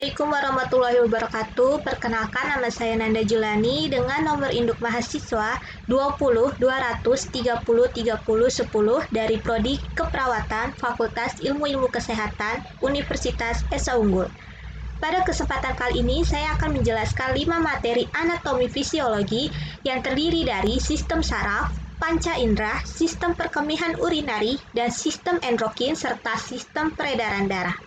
Assalamualaikum warahmatullahi wabarakatuh. Perkenalkan, nama saya Nanda Julani dengan nomor induk mahasiswa 20 200 30 30 10 dari Prodi Keperawatan Fakultas Ilmu Kesehatan Universitas Esa Unggul. Pada kesempatan kali ini saya akan menjelaskan 5 materi anatomi fisiologi yang terdiri dari sistem saraf, panca indera, sistem perkemihan urinari, dan sistem endokrin serta sistem peredaran darah.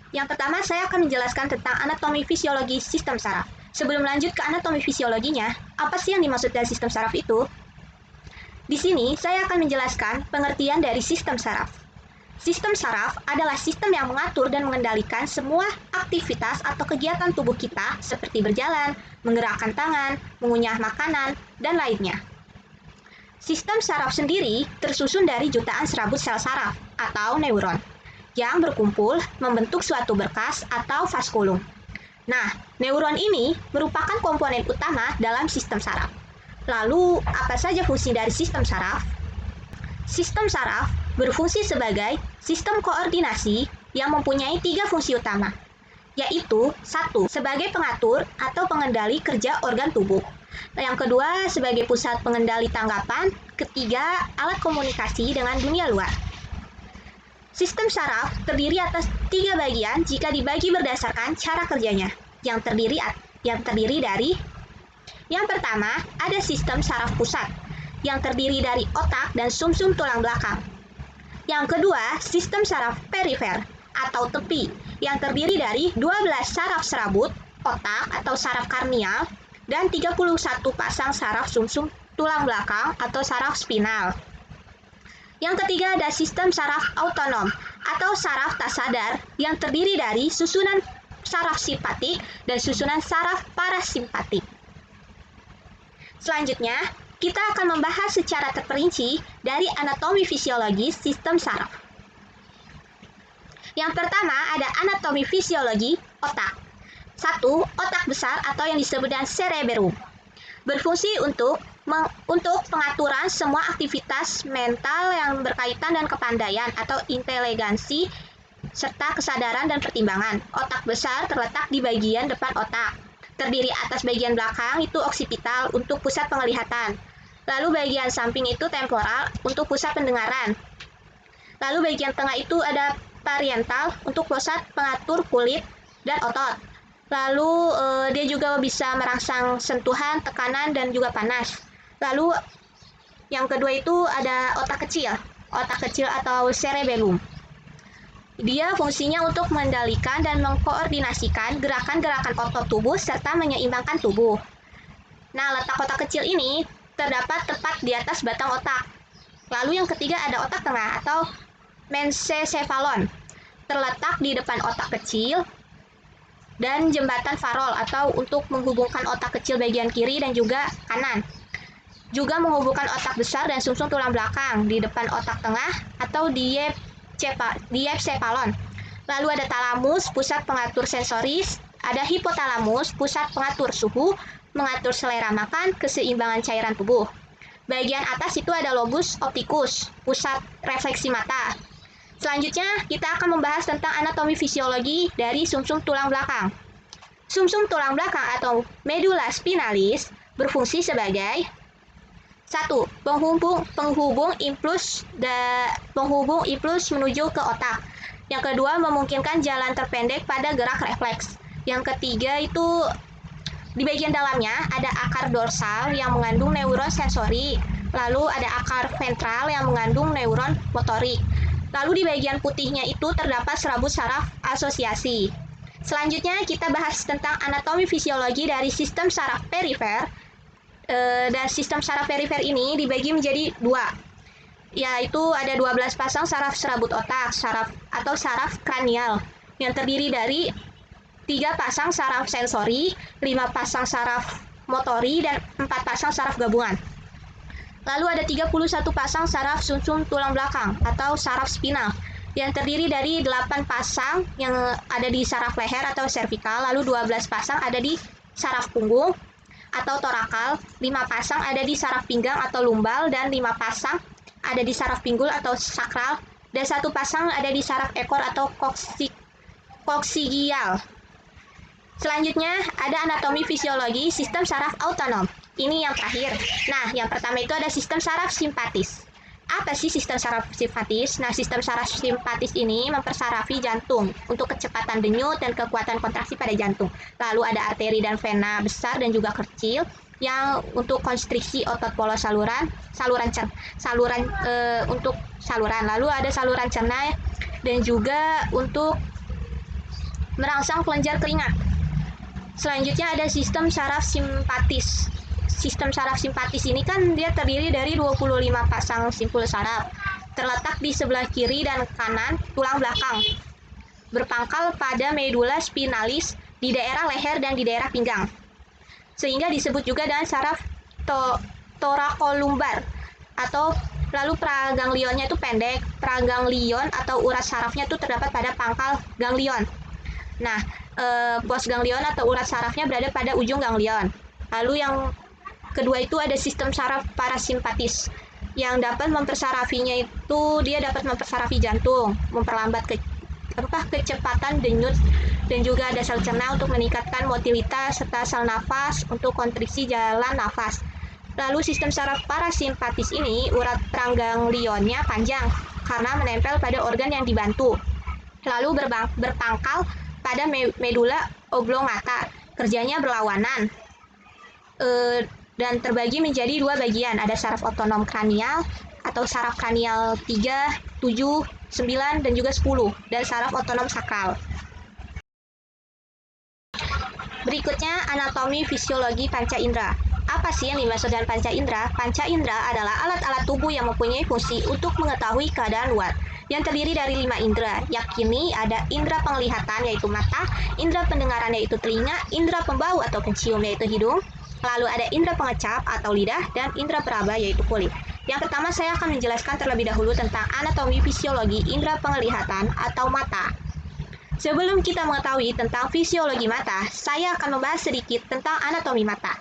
Yang pertama, saya akan menjelaskan tentang anatomi fisiologi sistem saraf. Sebelum lanjut ke anatomi fisiologinya, apa sih yang dimaksud dari sistem saraf itu? Di sini, saya akan menjelaskan pengertian dari sistem saraf. Sistem saraf adalah sistem yang mengatur dan mengendalikan semua aktivitas atau kegiatan tubuh kita seperti berjalan, menggerakkan tangan, mengunyah makanan, dan lainnya. Sistem saraf sendiri tersusun dari jutaan serabut sel saraf atau neuron yang berkumpul membentuk suatu berkas atau vaskulum. Nah, neuron ini merupakan komponen utama dalam sistem saraf. Lalu, apa saja fungsi dari sistem saraf? Sistem saraf berfungsi sebagai sistem koordinasi yang mempunyai 3 fungsi utama, yaitu 1. Sebagai pengatur atau pengendali kerja organ tubuh. Yang kedua, sebagai pusat pengendali tanggapan. Ketiga, alat komunikasi dengan dunia luar. Sistem saraf terdiri atas 3 bagian jika dibagi berdasarkan cara kerjanya, yang terdiri dari yang pertama, ada sistem saraf pusat, yang terdiri dari otak dan sumsum tulang belakang. Yang kedua, sistem saraf perifer atau tepi, yang terdiri dari 12 saraf serabut, otak atau saraf karnial, dan 31 pasang saraf sumsum tulang belakang atau saraf spinal. Yang ketiga, ada sistem saraf autonom atau saraf tak sadar yang terdiri dari susunan saraf simpatik dan susunan saraf parasimpatik. Selanjutnya, kita akan membahas secara terperinci dari anatomi fisiologi sistem saraf. Yang pertama, ada anatomi fisiologi otak. 1. Otak besar atau yang disebut dengan cerebellum. Berfungsi untuk pengaturan semua aktivitas mental yang berkaitan dengan kepandaian atau inteligensi serta kesadaran dan pertimbangan. Otak besar terletak di bagian depan otak. Terdiri atas bagian belakang itu oksipital untuk pusat penglihatan. Lalu bagian samping itu temporal untuk pusat pendengaran. Lalu bagian tengah itu ada parietal untuk pusat pengatur kulit dan otot. Lalu dia juga bisa merangsang sentuhan, tekanan, dan juga panas. Lalu yang kedua itu ada otak kecil atau cerebellum. Dia fungsinya untuk mengendalikan dan mengkoordinasikan gerakan-gerakan otot tubuh serta menyeimbangkan tubuh. Nah, letak otak kecil ini terdapat tepat di atas batang otak. Lalu yang ketiga ada otak tengah atau mesencephalon. Terletak di depan otak kecil dan jembatan farol atau untuk menghubungkan otak kecil bagian kiri dan juga kanan. Juga menghubungkan otak besar dan sumsum tulang belakang di depan otak tengah atau diencephalon. Lalu ada talamus, pusat pengatur sensoris, ada hipotalamus, pusat pengatur suhu, mengatur selera makan, keseimbangan cairan tubuh. Bagian atas itu ada lobus opticus, pusat refleksi mata. Selanjutnya, kita akan membahas tentang anatomi fisiologi dari sumsum tulang belakang. Sumsum tulang belakang atau medulla spinalis berfungsi sebagai 1. Penghubung impuls menuju ke otak. Yang kedua, memungkinkan jalan terpendek pada gerak refleks. Yang ketiga itu di bagian dalamnya ada akar dorsal yang mengandung neuron sensori. Lalu ada akar ventral yang mengandung neuron motorik. Lalu di bagian putihnya itu terdapat serabut saraf asosiasi. Selanjutnya kita bahas tentang anatomi fisiologi dari sistem saraf perifer. Dan sistem saraf perifer ini dibagi menjadi 2, yaitu ada 12 pasang saraf serabut otak, saraf kranial, yang terdiri dari 3 pasang saraf sensori, 5 pasang saraf motori, dan 4 pasang saraf gabungan. Lalu ada 31 pasang saraf sumsum tulang belakang atau saraf spinal, yang terdiri dari 8 pasang yang ada di saraf leher atau cervical, lalu 12 pasang ada di saraf punggung atau torakal, 5 pasang ada di saraf pinggang atau lumbal, dan 5 pasang ada di saraf pinggul atau sakral, dan 1 pasang ada di saraf ekor atau koksik. koksigial. Selanjutnya ada anatomi fisiologi sistem saraf autonom. Ini yang terakhir. Nah, yang pertama itu ada sistem saraf simpatis. Apa sih sistem saraf simpatis? Nah, sistem saraf simpatis ini mempersarafi jantung untuk kecepatan denyut dan kekuatan kontraksi pada jantung. Lalu ada arteri dan vena besar dan juga kecil yang untuk konstriksi otot polos untuk saluran. Lalu ada saluran cerna dan juga untuk merangsang kelenjar keringat. Selanjutnya ada sistem saraf simpatis. Sistem saraf simpatis ini kan dia terdiri dari 25 pasang simpul saraf, terletak di sebelah kiri dan kanan tulang belakang, berpangkal pada medula spinalis di daerah leher dan di daerah pinggang, sehingga disebut juga dengan saraf torakolumbar. Atau lalu praganglionnya itu pendek, praganglion atau urat sarafnya itu terdapat pada pangkal ganglion. Nah, postganglion atau urat sarafnya berada pada ujung ganglion. Lalu yang kedua itu ada sistem saraf parasimpatis yang dapat mempersarafinya itu dia dapat mempersarafi jantung, memperlambat kecepatan denyut dan juga ada sel cerna untuk meningkatkan motilitas serta sel nafas untuk kontriksi jalan nafas. Lalu sistem saraf parasimpatis ini urat praganglionnya panjang karena menempel pada organ yang dibantu. Lalu berpangkal pada medula oblongata, kerjanya berlawanan. Dan terbagi menjadi dua bagian, ada saraf otonom kranial atau saraf kranial 3, 7, 9, dan juga 10, dan saraf otonom sakral. Berikutnya anatomi fisiologi panca indera. Apa sih yang dimaksud dengan panca indera? Panca indera adalah alat-alat tubuh yang mempunyai fungsi untuk mengetahui keadaan luar, yang terdiri dari 5 indera, yakni ada indera penglihatan yaitu mata, indera pendengaran yaitu telinga, indera pembau atau pencium yaitu hidung, lalu ada indera pengecap atau lidah, dan indera peraba yaitu kulit. Yang pertama saya akan menjelaskan terlebih dahulu tentang anatomi fisiologi indera penglihatan atau mata. Sebelum kita mengetahui tentang fisiologi mata, saya akan membahas sedikit tentang anatomi mata.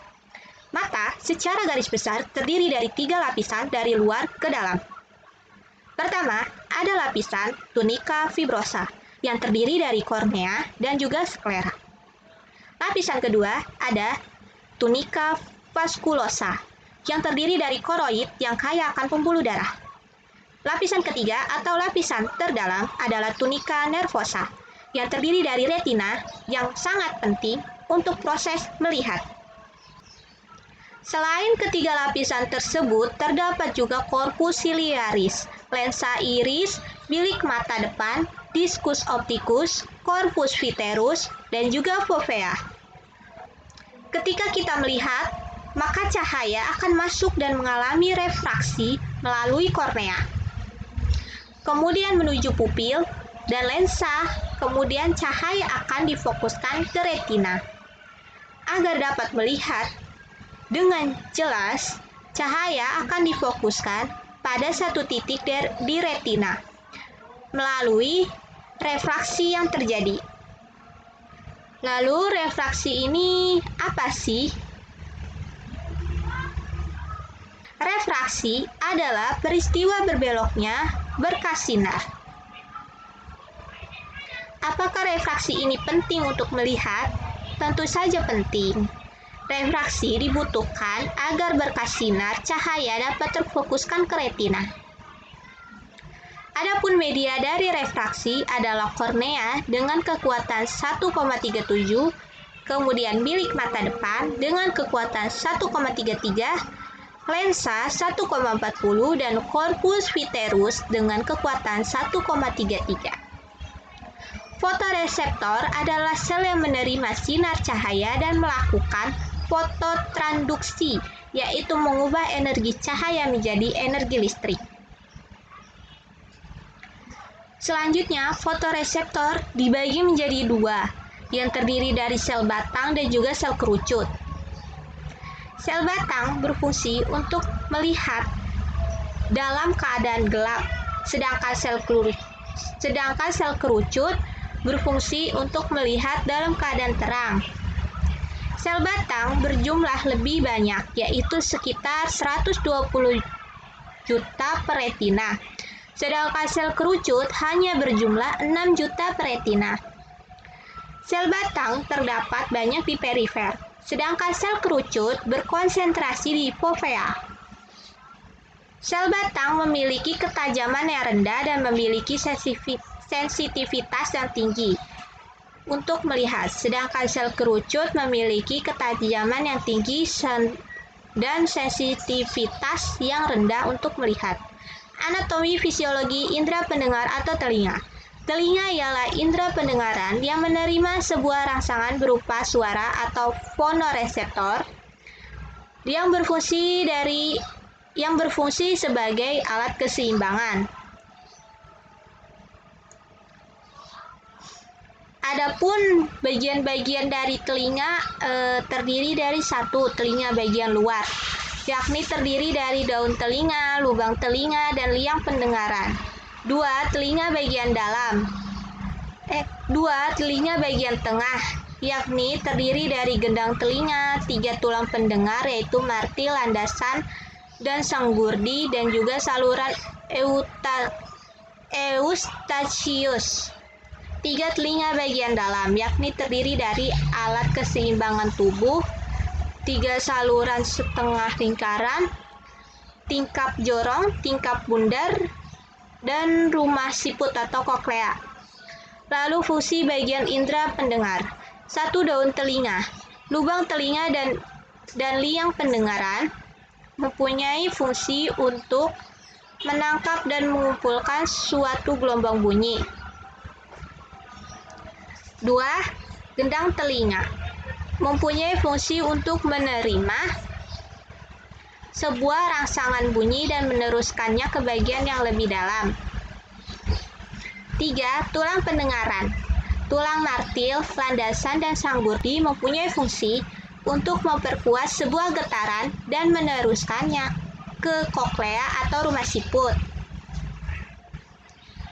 Mata secara garis besar terdiri dari 3 lapisan dari luar ke dalam. Pertama, ada lapisan tunica fibrosa yang terdiri dari kornea dan juga sklera. Lapisan kedua ada tunica vasculosa yang terdiri dari koroid yang kaya akan pembuluh darah. Lapisan ketiga atau lapisan terdalam adalah tunica nervosa yang terdiri dari retina yang sangat penting untuk proses melihat. Selain ketiga lapisan tersebut, terdapat juga corpus ciliaris, lensa iris, bilik mata depan, discus opticus, corpus vitreus, dan juga fovea. Ketika kita melihat, maka cahaya akan masuk dan mengalami refraksi melalui kornea, kemudian menuju pupil dan lensa, kemudian cahaya akan difokuskan ke retina. Agar dapat melihat dengan jelas, cahaya akan difokuskan pada satu titik di retina melalui refraksi yang terjadi. Lalu refraksi ini apa sih? Refraksi adalah peristiwa berbeloknya berkas sinar. Apakah refraksi ini penting untuk melihat? Tentu saja penting. Refraksi dibutuhkan agar berkas sinar cahaya dapat terfokuskan ke retina. Adapun media dari refraksi adalah kornea dengan kekuatan 1,37, kemudian bilik mata depan dengan kekuatan 1,33, lensa 1,40, dan corpus vitreus dengan kekuatan 1,33. Fotoreseptor adalah sel yang menerima sinar cahaya dan melakukan fototransduksi, yaitu mengubah energi cahaya menjadi energi listrik. Selanjutnya, fotoreseptor dibagi menjadi 2, yang terdiri dari sel batang dan juga sel kerucut. Sel batang berfungsi untuk melihat dalam keadaan gelap, sedangkan sel kerucut berfungsi untuk melihat dalam keadaan terang. Sel batang berjumlah lebih banyak, yaitu sekitar 120 juta per retina. Sedangkan sel kerucut hanya berjumlah 6 juta per retina. Sel batang terdapat banyak di perifer, sedangkan sel kerucut berkonsentrasi di hipofea. Sel batang memiliki ketajaman yang rendah dan memiliki sensitivitas yang tinggi untuk melihat, sedangkan sel kerucut memiliki ketajaman yang tinggi dan sensitivitas yang rendah untuk melihat. Anatomi fisiologi indera pendengar atau telinga. Telinga ialah indera pendengaran yang menerima sebuah rangsangan berupa suara atau fonoreseptor yang berfungsi sebagai alat keseimbangan. Adapun bagian-bagian dari telinga terdiri dari 1. Telinga bagian luar, yakni terdiri dari daun telinga, lubang telinga, dan liang pendengaran. 2. Telinga bagian dalam. 2. Telinga bagian tengah, yakni terdiri dari gendang telinga, 3 tulang pendengar yaitu martil, landasan, dan sanggurdi, dan juga saluran eustachius. 3. Telinga bagian dalam, yakni terdiri dari alat keseimbangan tubuh, 3 saluran setengah lingkaran, tingkap jorong, tingkap bundar, dan rumah siput atau koklea. Lalu fungsi bagian indera pendengar. 1. Daun telinga. Lubang telinga dan liang pendengaran mempunyai fungsi untuk menangkap dan mengumpulkan suatu gelombang bunyi. 2. Gendang telinga mempunyai fungsi untuk menerima sebuah rangsangan bunyi dan meneruskannya ke bagian yang lebih dalam. 3. Tulang pendengaran. Tulang martil, landasan, dan sanggurdi mempunyai fungsi untuk memperkuat sebuah getaran dan meneruskannya ke koklea atau rumah siput.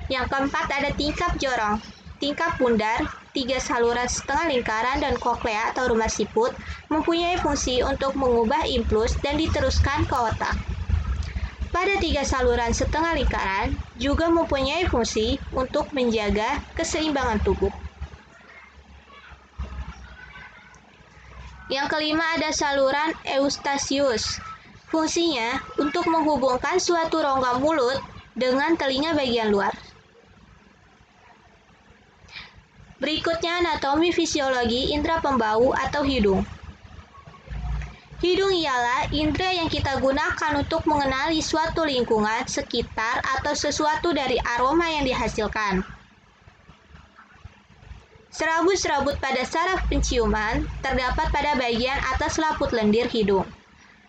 Yang keempat ada tingkap jorong, tingkap bundar, 3 saluran setengah lingkaran, dan koklea atau rumah siput mempunyai fungsi untuk mengubah impuls dan diteruskan ke otak. Pada 3 saluran setengah lingkaran juga mempunyai fungsi untuk menjaga keseimbangan tubuh. Yang kelima ada saluran eustachius. Fungsinya untuk menghubungkan suatu rongga mulut dengan telinga bagian luar. Berikutnya anatomi fisiologi indera pembau atau hidung. Hidung ialah indera yang kita gunakan untuk mengenali suatu lingkungan sekitar atau sesuatu dari aroma yang dihasilkan. Serabut-serabut pada saraf penciuman terdapat pada bagian atas laput lendir hidung.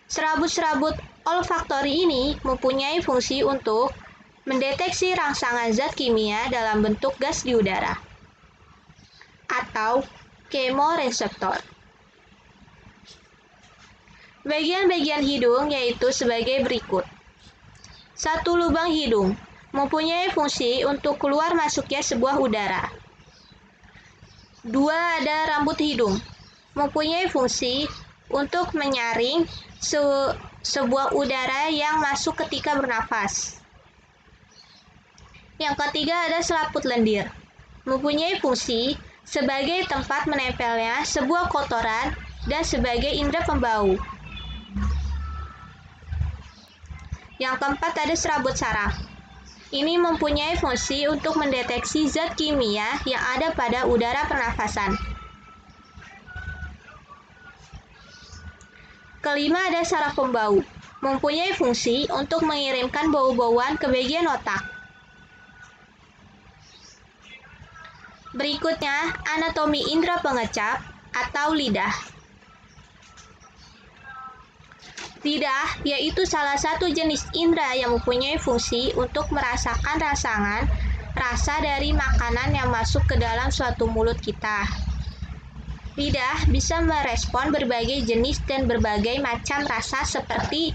Serabut-serabut olfaktori ini mempunyai fungsi untuk mendeteksi rangsangan zat kimia dalam bentuk gas di udara atau kemoreseptor. Bagian-bagian hidung yaitu sebagai berikut. 1. Lubang hidung mempunyai fungsi untuk keluar masuknya sebuah udara. 2. Ada rambut hidung mempunyai fungsi untuk menyaring sebuah udara yang masuk ketika bernafas. Yang ketiga ada selaput lendir mempunyai fungsi sebagai tempat menempelnya sebuah kotoran dan sebagai indera pembau. Yang keempat ada serabut saraf. Ini mempunyai fungsi untuk mendeteksi zat kimia yang ada pada udara pernafasan. Kelima ada saraf pembau, mempunyai fungsi untuk mengirimkan bau-bauan ke bagian otak. Berikutnya, anatomi indera pengecap atau lidah. Lidah yaitu salah satu jenis indera yang mempunyai fungsi untuk merasakan rangsangan rasa dari makanan yang masuk ke dalam suatu mulut kita. Lidah bisa merespon berbagai jenis dan berbagai macam rasa seperti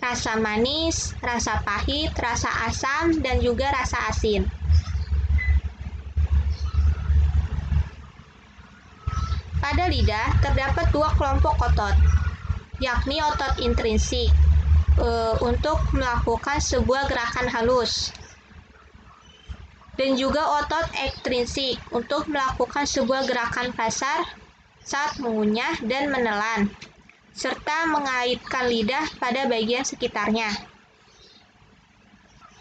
rasa manis, rasa pahit, rasa asam, dan juga rasa asin. Pada lidah terdapat 2 kelompok otot, yakni otot intrinsik untuk melakukan sebuah gerakan halus. dan juga otot ekstrinsik untuk melakukan sebuah gerakan kasar saat mengunyah dan menelan, serta mengaitkan lidah pada bagian sekitarnya.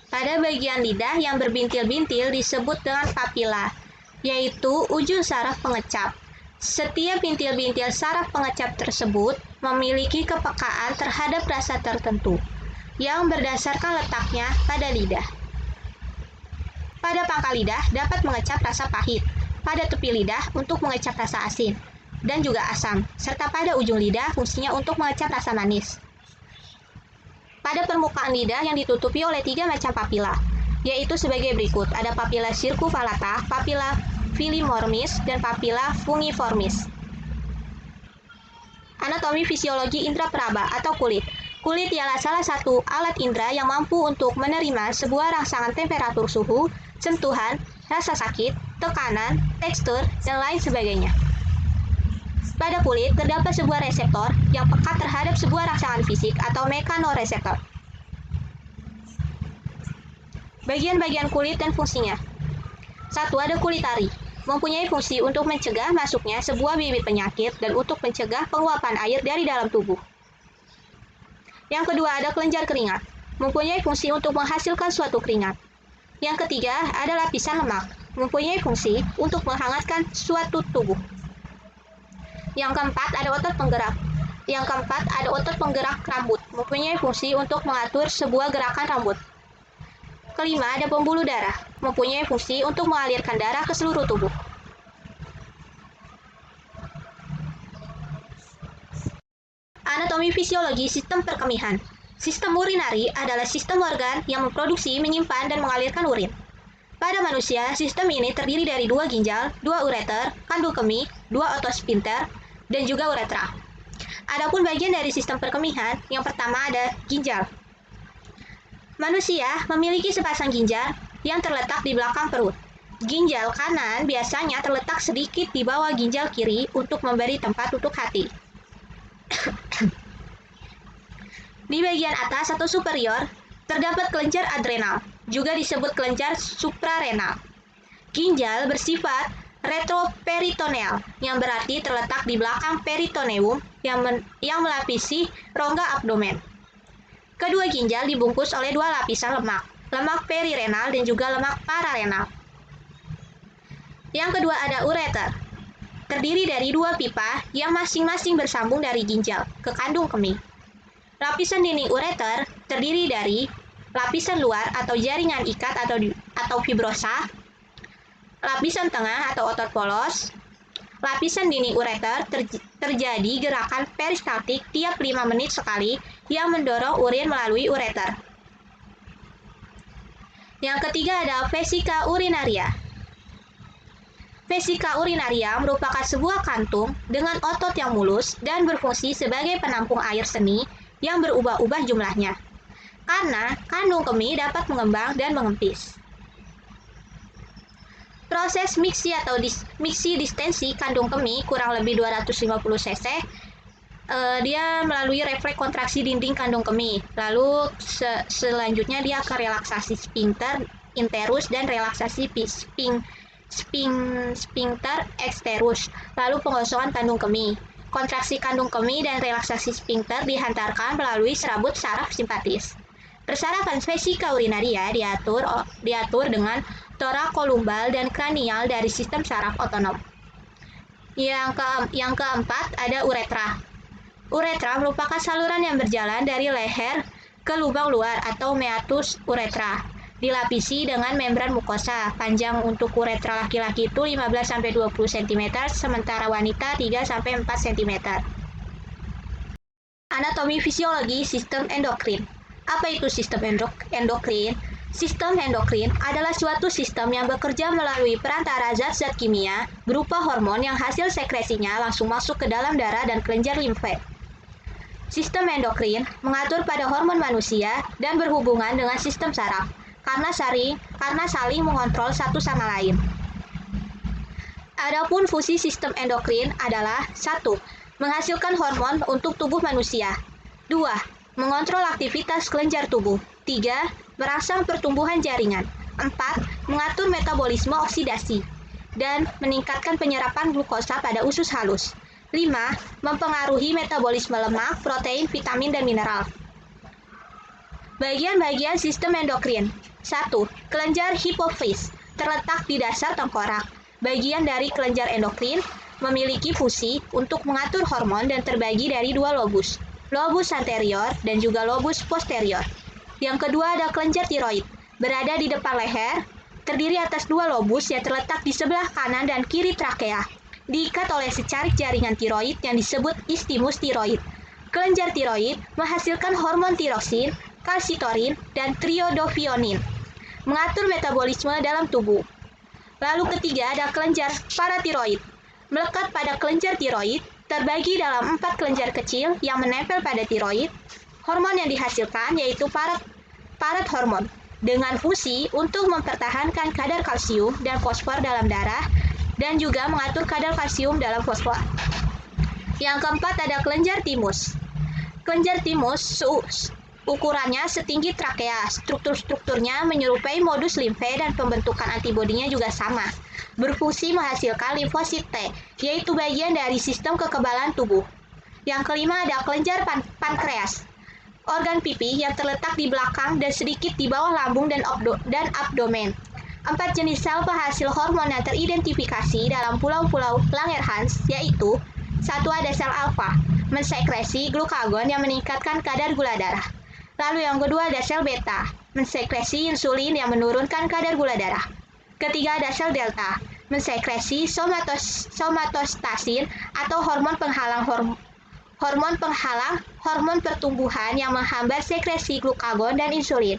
Pada bagian lidah yang berbintil-bintil disebut dengan papila, yaitu ujung saraf pengecap. Setiap bintil-bintil saraf pengecap tersebut memiliki kepekaan terhadap rasa tertentu yang berdasarkan letaknya pada lidah. Pada pangkal lidah dapat mengecap rasa pahit, pada tepi lidah untuk mengecap rasa asin dan juga asam, serta pada ujung lidah fungsinya untuk mengecap rasa manis. Pada permukaan lidah yang ditutupi oleh 3 macam papila, yaitu sebagai berikut. Ada papila circumvallata, papila filimormis, dan papila fungiformis. Anatomi fisiologi indera peraba atau kulit. Kulit ialah salah satu alat indera yang mampu untuk menerima sebuah rangsangan temperatur suhu, sentuhan, rasa sakit, tekanan, tekstur, dan lain sebagainya. Pada kulit terdapat sebuah reseptor yang peka terhadap sebuah rangsangan fisik atau mekanoreseptor. Bagian-bagian kulit dan fungsinya. 1. Ada kulit ari, mempunyai fungsi untuk mencegah masuknya sebuah bibit penyakit dan untuk mencegah penguapan air dari dalam tubuh. Yang kedua, ada kelenjar keringat, mempunyai fungsi untuk menghasilkan suatu keringat. Yang ketiga, ada lapisan lemak, mempunyai fungsi untuk menghangatkan suatu tubuh. Yang keempat, ada otot penggerak. Yang keempat, ada otot penggerak rambut, mempunyai fungsi untuk mengatur sebuah gerakan rambut. Kelima, ada pembuluh darah, mempunyai fungsi untuk mengalirkan darah ke seluruh tubuh. Anatomi fisiologi sistem perkemihan. Sistem urinari adalah sistem organ yang memproduksi, menyimpan, dan mengalirkan urin. Pada manusia, sistem ini terdiri dari 2 ginjal, 2 ureter, kandung kemih, 2 otot sphincter, dan juga uretra. Adapun bagian dari sistem perkemihan, yang pertama ada ginjal. Manusia memiliki sepasang ginjal yang terletak di belakang perut. Ginjal kanan biasanya terletak sedikit di bawah ginjal kiri untuk memberi tempat untuk hati. Di bagian atas atau superior, terdapat kelenjar adrenal, juga disebut kelenjar suprarenal. Ginjal bersifat retroperitoneal, yang berarti terletak di belakang peritoneum yang melapisi rongga abdomen. Kedua ginjal dibungkus oleh 2 lapisan lemak, lemak perirenal dan juga lemak pararenal. Yang kedua ada ureter, terdiri dari 2 pipa yang masing-masing bersambung dari ginjal ke kandung kemih. Lapisan dinding ureter terdiri dari lapisan luar atau jaringan ikat atau fibrosa, lapisan tengah atau otot polos. Lapisan dinding ureter terjadi gerakan peristaltik tiap 5 menit sekali yang mendorong urin melalui ureter. Yang ketiga ada vesika urinaria. Vesika urinaria merupakan sebuah kantung dengan otot yang mulus dan berfungsi sebagai penampung air seni yang berubah-ubah jumlahnya, karena kandung kemih dapat mengembang dan mengempis. Proses miksi atau miksi distensi kandung kemih kurang lebih 250 cc. Dia melalui refleks kontraksi dinding kandung kemih. Lalu selanjutnya dia akan relaksasi sphincter interus dan relaksasi sphincter exterus. Lalu pengosongan kandung kemih. Kontraksi kandung kemih dan relaksasi sphincter dihantarkan melalui serabut saraf simpatis. Persarafan vesika urinaria diatur dengan torakolumbal dan kranial dari sistem saraf otonom. Yang keempat ada uretra. Uretra merupakan saluran yang berjalan dari leher ke lubang luar atau meatus uretra. Dilapisi dengan membran mukosa. Panjang untuk uretra laki-laki itu 15-20 cm, sementara wanita 3-4 cm. Anatomi fisiologi sistem endokrin. Apa itu sistem endokrin? Sistem endokrin adalah suatu sistem yang bekerja melalui perantara zat-zat kimia berupa hormon yang hasil sekresinya langsung masuk ke dalam darah dan kelenjar limfe. Sistem endokrin mengatur pada hormon manusia dan berhubungan dengan sistem saraf karena saling mengontrol satu sama lain. Adapun fungsi sistem endokrin adalah 1. Menghasilkan hormon untuk tubuh manusia. 2. Mengontrol aktivitas kelenjar tubuh. 3. Merangsang pertumbuhan jaringan. 4. mengatur metabolisme oksidasi, dan meningkatkan penyerapan glukosa pada usus halus. 5. Mempengaruhi metabolisme lemak, protein, vitamin, dan mineral. Bagian-bagian sistem endokrin. 1. Kelenjar hipofis, terletak di dasar tengkorak. Bagian dari kelenjar endokrin memiliki fungsi untuk mengatur hormon dan terbagi dari dua lobus, lobus anterior dan juga lobus posterior. Yang kedua ada kelenjar tiroid, berada di depan leher, terdiri atas dua lobus yang terletak di sebelah kanan dan kiri trakea, diikat oleh secarik jaringan tiroid yang disebut istimus tiroid. Kelenjar tiroid menghasilkan hormon tiroksin, kalsitonin, dan triiodopionin, mengatur metabolisme dalam tubuh. Lalu ketiga ada kelenjar paratiroid, melekat pada kelenjar tiroid, terbagi dalam 4 kelenjar kecil yang menempel pada tiroid. Hormon yang dihasilkan yaitu parathormon, dengan fungsi untuk mempertahankan kadar kalsium dan fosfor dalam darah, dan juga mengatur kadar kalsium dalam fosfor. Yang keempat ada kelenjar timus. Kelenjar timus ukurannya setinggi trakea, strukturnya menyerupai modus limfe dan pembentukan antibodinya juga sama. Berfungsi menghasilkan limfosit T, yaitu bagian dari sistem kekebalan tubuh. Yang kelima ada kelenjar pankreas, organ pipih yang terletak di belakang dan sedikit di bawah lambung dan abdomen. 4 jenis sel penghasil hormon yang teridentifikasi dalam pulau-pulau Langerhans, yaitu 1. Ada sel alfa, mensekresi glukagon yang meningkatkan kadar gula darah. Lalu yang kedua ada sel beta, mensekresi insulin yang menurunkan kadar gula darah. Ketiga ada sel delta, mensekresi somatostatin atau hormon pertumbuhan yang menghambat sekresi glukagon dan insulin.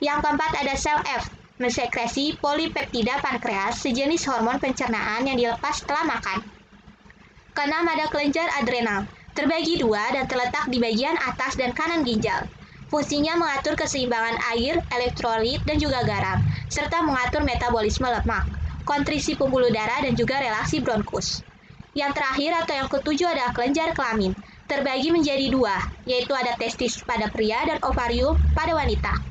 Yang keempat ada sel F, mensekresi polipeptida pankreas, sejenis hormon pencernaan yang dilepas setelah makan. Keenam ada kelenjar adrenal, terbagi dua dan terletak di bagian atas dan kanan ginjal. Fungsinya mengatur keseimbangan air, elektrolit, dan juga garam, serta mengatur metabolisme lemak, kontriksi pembuluh darah, dan juga relaksi bronkus. Yang terakhir atau yang ketujuh adalah kelenjar kelamin, terbagi menjadi dua, yaitu ada testis pada pria dan ovarium pada wanita.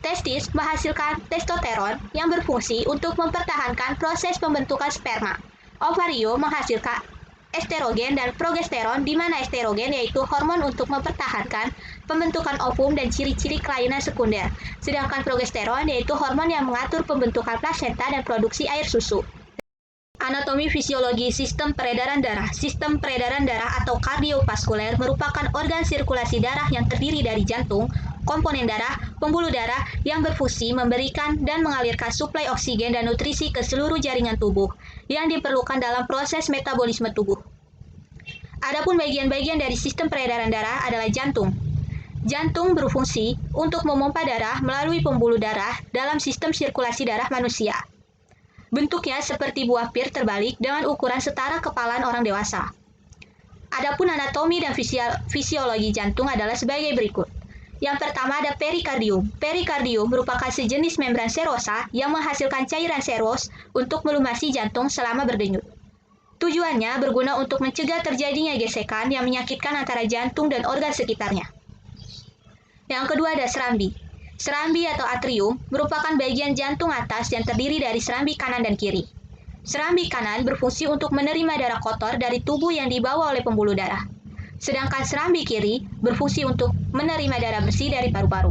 Testis menghasilkan testosteron yang berfungsi untuk mempertahankan proses pembentukan sperma. Ovarium menghasilkan estrogen dan progesteron, di mana estrogen yaitu hormon untuk mempertahankan pembentukan ovum dan ciri-ciri kelainan sekunder, sedangkan progesteron yaitu hormon yang mengatur pembentukan plasenta dan produksi air susu. Anatomi fisiologi sistem peredaran darah. Sistem peredaran darah atau kardiovaskuler merupakan organ sirkulasi darah yang terdiri dari jantung, komponen darah, pembuluh darah yang berfungsi memberikan dan mengalirkan suplai oksigen dan nutrisi ke seluruh jaringan tubuh yang diperlukan dalam proses metabolisme tubuh. Adapun bagian-bagian dari sistem peredaran darah adalah jantung. Jantung berfungsi untuk memompa darah melalui pembuluh darah dalam sistem sirkulasi darah manusia. Bentuknya seperti buah pir terbalik dengan ukuran setara kepalan orang dewasa. Adapun anatomi dan fisiologi jantung adalah sebagai berikut. Yang pertama ada perikardium. Perikardium merupakan sejenis membran serosa yang menghasilkan cairan seros untuk melumasi jantung selama berdenyut. Tujuannya berguna untuk mencegah terjadinya gesekan yang menyakitkan antara jantung dan organ sekitarnya. Yang kedua ada serambi. Serambi atau atrium merupakan bagian jantung atas yang terdiri dari serambi kanan dan kiri. Serambi kanan berfungsi untuk menerima darah kotor dari tubuh yang dibawa oleh pembuluh darah. Sedangkan serambi kiri berfungsi untuk menerima darah bersih dari paru-paru.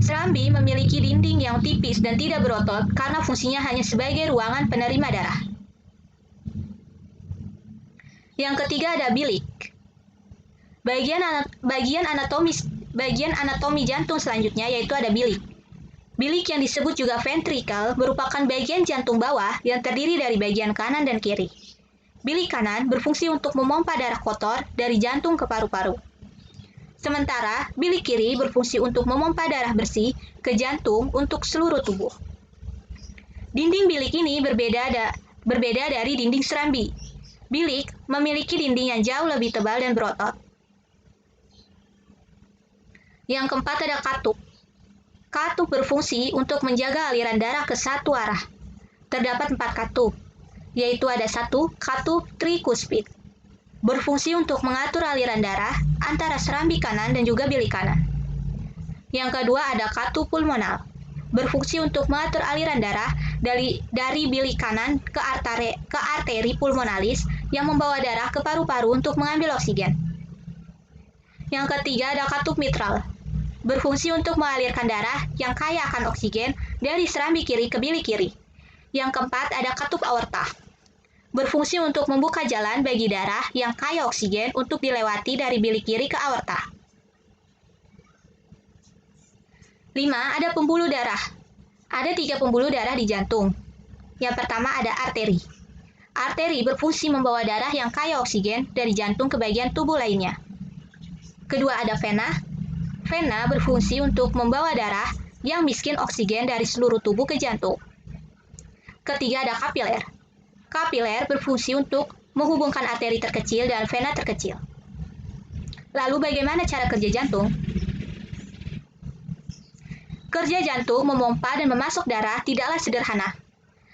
Serambi memiliki dinding yang tipis dan tidak berotot karena fungsinya hanya sebagai ruangan penerima darah. Yang ketiga ada bilik. Bagian anatomi jantung selanjutnya yaitu ada bilik. Bilik yang disebut juga ventricle merupakan bagian jantung bawah yang terdiri dari bagian kanan dan kiri. Bilik kanan berfungsi untuk memompa darah kotor dari jantung ke paru-paru. Sementara bilik kiri berfungsi untuk memompa darah bersih ke jantung untuk seluruh tubuh. Dinding bilik ini berbeda dari dinding serambi. Bilik memiliki dinding yang jauh lebih tebal dan berotot. Yang keempat ada katup. Katup berfungsi untuk menjaga aliran darah ke satu arah. Terdapat 4 katup, yaitu ada 1 katup trikuspid. Berfungsi untuk mengatur aliran darah antara serambi kanan dan juga bilik kanan. Yang kedua ada katup pulmonal. berfungsi untuk mengatur aliran darah dari bilik kanan ke arteri pulmonalis yang membawa darah ke paru-paru untuk mengambil oksigen. Yang ketiga ada katup mitral, berfungsi untuk mengalirkan darah yang kaya akan oksigen dari serambi kiri ke bilik kiri. Yang keempat ada katup aorta, berfungsi untuk membuka jalan bagi darah yang kaya oksigen untuk dilewati dari bilik kiri ke aorta. 5. Ada pembuluh darah. Ada 3 pembuluh darah di jantung. Yang pertama ada arteri. Arteri berfungsi membawa darah yang kaya oksigen dari jantung ke bagian tubuh lainnya. Kedua ada vena. Vena berfungsi untuk membawa darah yang miskin oksigen dari seluruh tubuh ke jantung. Ketiga ada kapiler. Kapiler berfungsi untuk menghubungkan arteri terkecil dan vena terkecil. Lalu bagaimana cara kerja jantung? Kerja jantung memompa dan memasok darah tidaklah sederhana.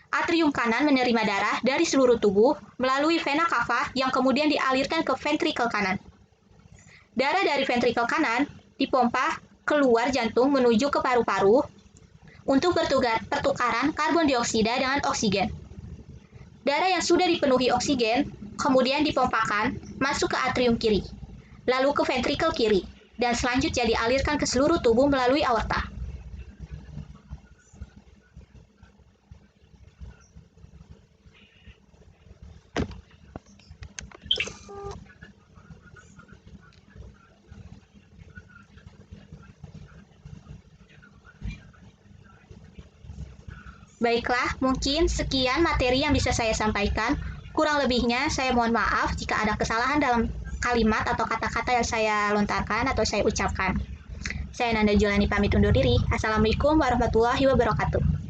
Atrium kanan menerima darah dari seluruh tubuh melalui vena cava yang kemudian dialirkan ke ventrikel kanan. Darah dari ventrikel kanan dipompa keluar jantung menuju ke paru-paru untuk pertukaran karbon dioksida dengan oksigen. Darah yang sudah dipenuhi oksigen kemudian dipompakan masuk ke atrium kiri, lalu ke ventrikel kiri, dan selanjutnya dialirkan ke seluruh tubuh melalui aorta. Baiklah, mungkin sekian materi yang bisa saya sampaikan. Kurang lebihnya, saya mohon maaf jika ada kesalahan dalam kalimat atau kata-kata yang saya lontarkan atau saya ucapkan. Saya Nanda Julani pamit undur diri. Assalamualaikum warahmatullahi wabarakatuh.